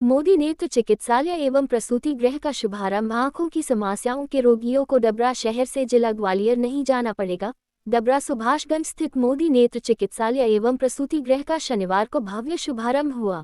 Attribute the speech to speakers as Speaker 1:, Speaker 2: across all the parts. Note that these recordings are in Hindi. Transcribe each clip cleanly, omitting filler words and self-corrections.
Speaker 1: मोदी नेत्र चिकित्सालय एवं प्रसूति गृह का शुभारंभ। आंखों की समस्याओं के रोगियों को डबरा शहर से जिला ग्वालियर नहीं जाना पड़ेगा। डबरा सुभाषगंज स्थित मोदी नेत्र चिकित्सालय एवं प्रसूति गृह का शनिवार को भव्य शुभारंभ हुआ।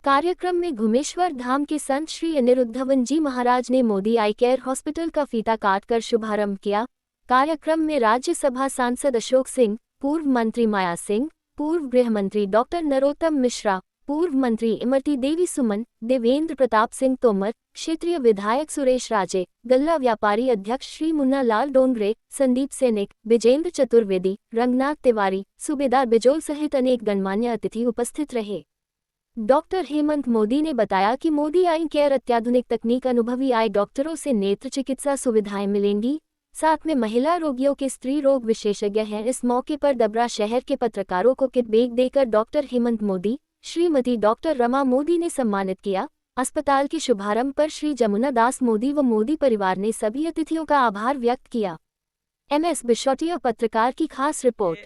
Speaker 1: कार्यक्रम में घुमेश्वर धाम के संत श्री अनिरुद्धवन जी महाराज ने मोदी आई केयर हॉस्पिटल का फीता काटकर शुभारंभ किया। कार्यक्रम में राज्यसभा सांसद अशोक सिंह, पूर्व मंत्री माया सिंह, पूर्व गृह मंत्री डॉक्टर नरोत्तम मिश्रा, पूर्व मंत्री इमरती देवी सुमन, देवेंद्र प्रताप सिंह तोमर, क्षेत्रीय विधायक सुरेश राजे, गल्ला व्यापारी अध्यक्ष श्री मुन्ना लाल डोंगरे, संदीप सैनिक, विजेंद्र चतुर्वेदी, रंगनाथ तिवारी, सूबेदार बिजोल सहित अनेक गणमान्य अतिथि उपस्थित रहे। डॉक्टर हेमंत मोदी ने बताया कि मोदी आई केयर अत्याधुनिक तकनीक, अनुभवी आई डॉक्टरों से नेत्र चिकित्सा सुविधाएं मिलेंगी। साथ में महिला रोगियों के स्त्री रोग विशेषज्ञ हैं। इस मौके पर डबरा शहर के पत्रकारों को किट बैग देकर डॉक्टर हेमंत मोदी, श्रीमती डॉक्टर रमा मोदी ने सम्मानित किया। अस्पताल के शुभारंभ पर श्री जमुना दास मोदी व मोदी परिवार ने सभी अतिथियों का आभार व्यक्त किया। MS बिशोटिया पत्रकार की खास रिपोर्ट।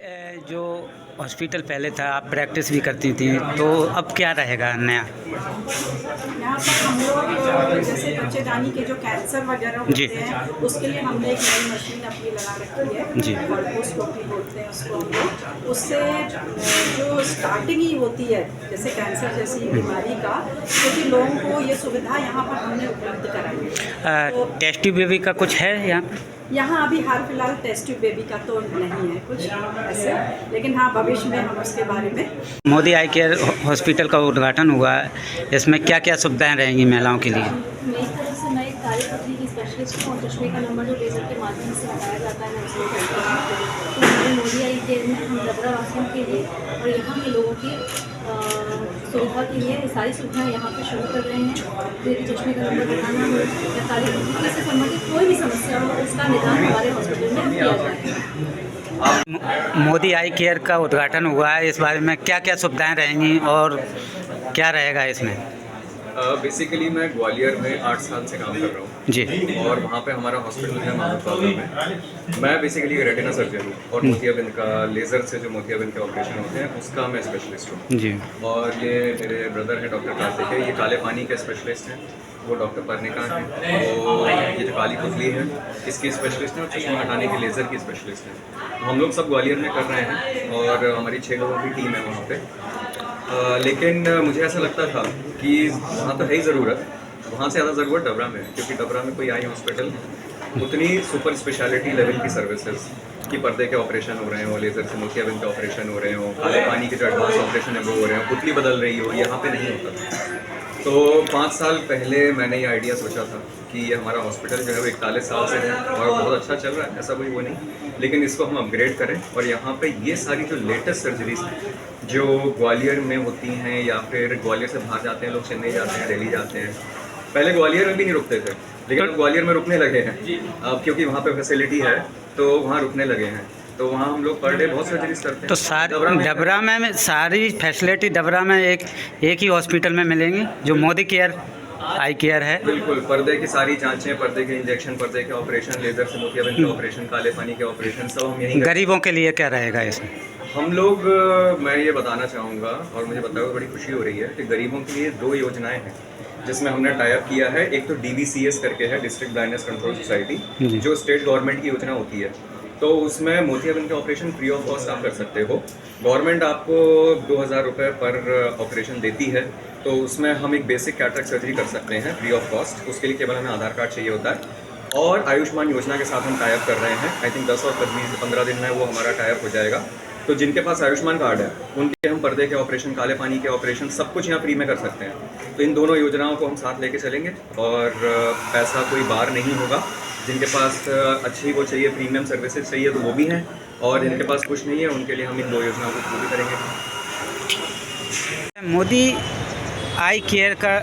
Speaker 2: जो हॉस्पिटल पहले था, आप प्रैक्टिस भी करती थी, तो अब क्या रहेगा नया?
Speaker 3: यहाँ पर हम लोग जैसे बच्चेदानी के जो कैंसर वगैरह होते हैं, उसके लिए हमने एक नई मशीन अपनी लगा रखी है
Speaker 2: जी।
Speaker 3: कोल्पोस्कोपी बोलते हैं उसको हम लोग। उससे जो स्टार्टिंग ही होती है जैसे कैंसर जैसी बीमारी का, क्योंकि लोगों को ये सुविधा यहाँ पर हमने उपलब्ध कराई है।
Speaker 2: टेस्ट ट्यूब बेबी का कुछ है
Speaker 3: यहाँ अभी हाल फिलहाल टेस्ट ट्यूब बेबी का तो नहीं है कुछ ऐसे, लेकिन हाँ भविष्य में हम उसके बारे में।
Speaker 2: मोदी आई केयर हॉस्पिटल का उद्घाटन हुआ है, इसमें क्या क्या सुविधाएं रहेंगी महिलाओं के लिए?
Speaker 4: मैं इस तरह से मैं एक काली पथरी की स्पेशलिस्ट हूँ और चश्मे का नंबर जो लेज़र के माध्यम से हटाया जाता है, मैं उसको करती हूँ। तो हमारे मोदी आई केयर में हम डबरा वासियों के लिए और यहाँ के लोगों की सुविधा के लिए सारी सुविधाएं यहाँ पे शुरू कर रहे हैं। यदि चश्मे का नंबर बढ़ाना हो या काली पथरी से संबंधित कोई भी समस्या हो, उसका निदान हमारे हॉस्पिटल में किया जाएगा।
Speaker 2: मोदी आई केयर का उद्घाटन हुआ है, इस बारे में क्या क्या सुविधाएं रहेंगी और क्या रहेगा इसमें?
Speaker 5: बेसिकली मैं ग्वालियर में 8 साल से काम कर रहा हूँ
Speaker 2: जी,
Speaker 5: और वहाँ पे हमारा हॉस्पिटल है मानवताल में। मैं बेसिकली रेटिना सर्जन हूँ और मोतियाबिंद का लेज़र से जो मोतियाबिंद के ऑपरेशन होते हैं उसका मैं स्पेशलिस्ट हूँ
Speaker 2: जी।
Speaker 5: और ये मेरे ब्रदर हैं डॉक्टर कार्तिक है, ये काले पानी के स्पेशलिस्ट हैं। वो डॉक्टर पर्णिका हैं, वो ये जो काली पुतली है इसकी स्पेशलिस्ट हैं और चश्मा हटाने के लेज़र की स्पेशलिस्ट हैं। हम लोग सब ग्वालियर में कर रहे हैं और हमारी 6 लोगों की टीम है वहाँ पे। लेकिन मुझे ऐसा लगता था कि वहाँ तो है ही ज़रूरत, वहाँ से ज़्यादा ज़रूरत डबरा में, क्योंकि डबरा में कोई आई हॉस्पिटल उतनी सुपर स्पेशलिटी लेवल की सर्विसेज कि पर्दे के ऑपरेशन हो रहे हो, लेज़र से मोतियाबिंद के ऑपरेशन हो रहे हो, काले पानी के जो एडवांस ऑपरेशन है वो हो रहे हो, पुतली बदल रही हो, यहाँ पे नहीं होता था। तो 5 साल पहले मैंने ये आइडिया सोचा था कि ये हमारा हॉस्पिटल जो है वो 41 साल से है और बहुत अच्छा चल रहा है, ऐसा कोई वो नहीं, लेकिन इसको हम अपग्रेड करें और यहाँ पे ये सारी जो लेटेस्ट सर्जरीज हैं जो ग्वालियर में होती हैं या फिर ग्वालियर से बाहर जाते हैं लोग, चेन्नई जाते हैं, दिल्ली जाते हैं, पहले ग्वालियर में भी नहीं रुकते थे लेकिन अब ग्वालियर में रुकने लगे हैं अब, क्योंकि वहाँ पे फैसिलिटी है तो वहाँ रुकने लगे हैं। तो वहाँ हम लोग पर डे बहुत सर्जरीज करते हैं।
Speaker 2: तो सारी डबरा में सारी फैसिलिटी डबरा में एक ही हॉस्पिटल में मिलेंगी जो मोदी केयर आई केयर है?
Speaker 5: बिल्कुल, पर्दे की सारी जांचें, पर्दे के इंजेक्शन, पर्दे के ऑपरेशन, लेजर से मोतियाबिंद के ऑपरेशन, काले पानी के ऑपरेशन सब हम यहीं।
Speaker 2: गरीबों के लिए क्या रहेगा इसमें?
Speaker 5: हम लोग मैं ये बताना चाहूँगा और मुझे बताते हुए बड़ी खुशी हो रही है कि गरीबों के लिए 2 योजनाएं हैं जिसमें हमने टाई अप किया है। एक तो DBCS करके है, डिस्ट्रिक्ट ब्लाइंडनेस कंट्रोल सोसाइटी, जो स्टेट गवर्नमेंट की योजना होती है। तो उसमें मोतियाबिंद के ऑपरेशन फ्री ऑफ कॉस्ट आप कर सकते हो। गवर्नमेंट आपको 2000 रुपये पर ऑपरेशन देती है, तो उसमें हम एक बेसिक कैटरेक्ट सर्जरी कर सकते हैं फ्री ऑफ कॉस्ट। उसके लिए केवल हमें आधार कार्ड चाहिए होता है। और आयुष्मान योजना के साथ हम टाई अप कर रहे हैं। आई थिंक 10 और 15 दिन में वो हमारा टाई अप हो जाएगा। तो जिनके पास आयुष्मान कार्ड है उनके हम पर्दे के ऑपरेशन, काले पानी के ऑपरेशन सब कुछ यहाँ फ्री में कर सकते हैं। तो इन दोनों योजनाओं को हम साथ लेके चलेंगे और पैसा कोई बार नहीं होगा। जिनके पास अच्छी वो चाहिए, प्रीमियम सर्विसेज चाहिए तो वो भी हैं, और जिनके पास कुछ नहीं है उनके लिए हम इन 2 योजनाओं को पूरी करेंगे।
Speaker 2: मोदी आई केयर का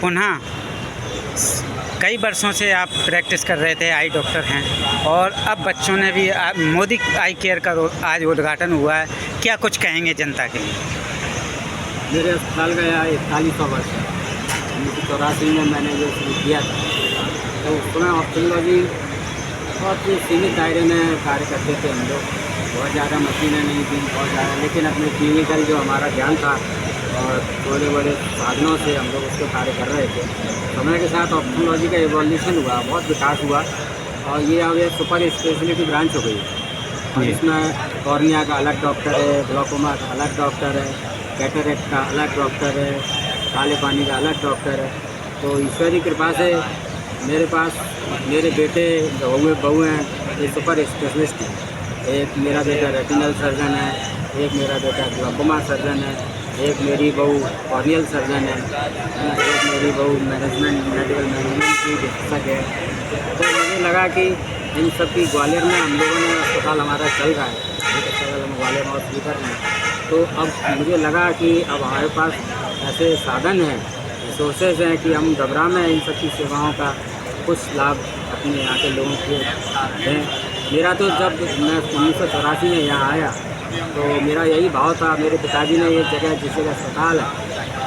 Speaker 2: पुनः कई वर्षों से आप प्रैक्टिस कर रहे थे, आई डॉक्टर हैं, और अब बच्चों ने भी मोदी आई केयर का आज उद्घाटन हुआ है, क्या कुछ कहेंगे जनता के लिए?
Speaker 6: मेरे अस्पताल गया 41वां वर्ष है। 1984 में मैंने जो शुरू किया था, तो उस समय ऑप्थेल्मोलॉजी बहुत ही सीमित दायरे में कार्य करते थे हम लोग। बहुत ज़्यादा मशीनें नहीं थी, बहुत ज़्यादा, लेकिन अपने क्लिनिकल जो हमारा ज्ञान था और बड़े बड़े साधनों से हम लोग उसको कार्य कर रहे थे। समय के साथ ऑप्थेल्मोलॉजी का एवोल्यूशन हुआ, बहुत विकास हुआ और ये अब एक सुपर स्पेशलिटी ब्रांच हो गई और इसमें कॉर्निया का अलग डॉक्टर है, ग्लाकोमा का अलग डॉक्टर है, कैटरेक्ट का अलग डॉक्टर है, काले पानी का अलग डॉक्टर है। तो ईश्वर की कृपा से मेरे पास मेरे बेटे बहू हैं ये सुपर स्पेशलिस्ट हैं। एक मेरा बेटा रेटिनल सर्जन है, एक मेरा बेटा ग्लाकोमा सर्जन है, एक मेरी बहू कॉर्नियल सर्जन है, एक मेरी बहू मेडिकल मैनेजमेंट की शिक्षक है। तो मुझे लगा कि इन सब की ग्वालियर में हम लोगों ने अस्पताल हमारा चल रहा है, हम ग्वालियर में हॉस्पिटल में। तो अब मुझे लगा कि अब हमारे पास ऐसे साधन हैं, रिसोर्सेज हैं कि हम डबरा में इन सब की सेवाओं का कुछ लाभ अपने यहाँ के लोगों को दें। मेरा तो जब मैं 1984 में यहाँ आया तो मेरा यही भाव था। मेरे पिताजी ने ये जगह जिस जगह अस्पताल है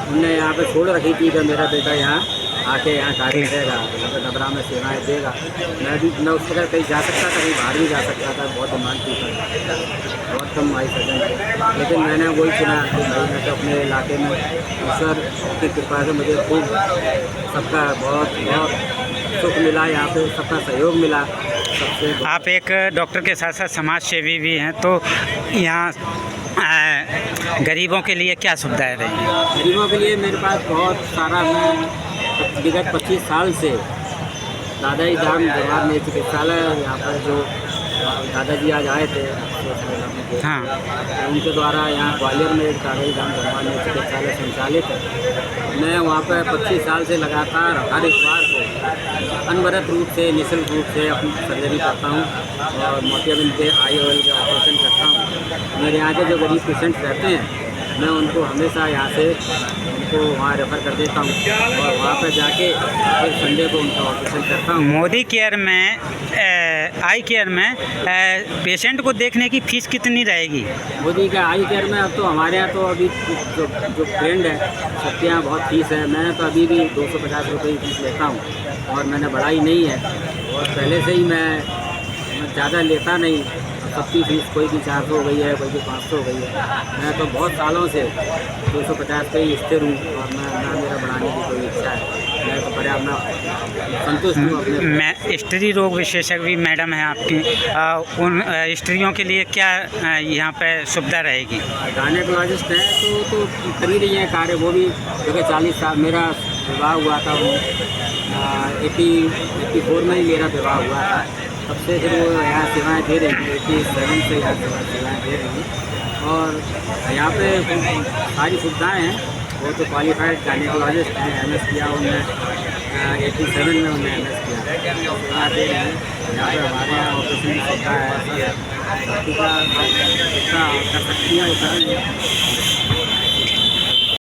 Speaker 6: उनने यहाँ पे छोड़ रखी थी कि मेरा बेटा यहाँ आके यहाँ कार्य करेगा, यहाँ पर डबरा में सेवाएँ देगा। मैं उस जगह कहीं जा सकता था, कहीं बाहर भी जा सकता था, बहुत डिमांड थी, बहुत कम आई सर्जन थे। लेकिन मैंने वही चुना कि भाई मैं तो अपने इलाके में ईश्वर की कृपा से मुझे खूब सबका बहुत बहुत सुख मिला, यहाँ पे सबका सहयोग मिला सबसे।
Speaker 2: आप एक डॉक्टर के साथ साथ समाज सेवी भी हैं, तो यहाँ गरीबों के लिए क्या सुविधाएं रही?
Speaker 6: गरीबों के लिए मेरे पास बहुत सारा, मैं विगत 25 साल से दादाजी धाम जवाहर नेत्र चिकित्सालय यहाँ पर जो दादाजी आज आए थे
Speaker 2: हाँ,
Speaker 6: उनके द्वारा यहाँ ग्वालियर में एक दादाजी धाम जवाहर नेत्र चिकित्सालय संचालित है। मैं वहाँ पर 25 साल से लगातार हर इतवार को अनवरत रूप से निःशुल्क रूप से अपनी सर्जरी करता हूँ और मोतियाबिंद के आई ऑयल का ऑपरेशन करता हूँ। मेरे यहाँ के जो गरीब पेशेंट्स रहते हैं मैं उनको हमेशा यहाँ से उनको वहाँ रेफ़र कर देता हूँ और वहाँ पर जाके फिर संडे को उनका ऑपरेशन करता हूँ।
Speaker 2: मोदी केयर में आई केयर में पेशेंट को देखने की फ़ीस कितनी रहेगी?
Speaker 6: मोदी का आई केयर में अब तो हमारे यहाँ तो अभी जो ट्रेंड है सबके यहाँ बहुत फीस है। मैं तो अभी भी 250 रुपये की फीस लेता हूँ और मैंने बढ़ाई नहीं है और पहले से ही मैं ज़्यादा लेता नहीं। सबकी फीस कोई की 400 हो गई है, कोई की 500 हो गई है। मैं तो बहुत सालों से 250 पे ही स्थिर हूँ और ना मेरा बढ़ाने की कोई इच्छा है। मैं तो पर्याप्त मैं संतुष्ट हूँ अपने।
Speaker 2: मैं स्त्री रोग विशेषज्ञ भी मैडम हैं आपकी, उन स्त्रियों के लिए क्या यहाँ पे सुविधा रहेगी?
Speaker 6: गायनेकोलॉजिस्ट हैं तो कर ही रही हैं कार्य वो भी, क्योंकि 40 साल मेरा विवाह हुआ था, 84 में ही मेरा विवाह हुआ था। तब से फिर वो यहाँ सेवाएँ दे रही हैं, 87 से यहाँ सेवाएँ दे रही हैं और यहाँ पे सारी सुविधाएँ हैं। वो तो क्वालिफाइड गायनेकोलॉजिस्ट हैं, MS किया उन्होंने, 87 में उन्होंने MS किया, सुविधा दे रहे हैं। यहाँ पर हमारे यहाँ ऑपरेशन की सुविधा है, बाकी का जितना कर सकती है उतना ही है।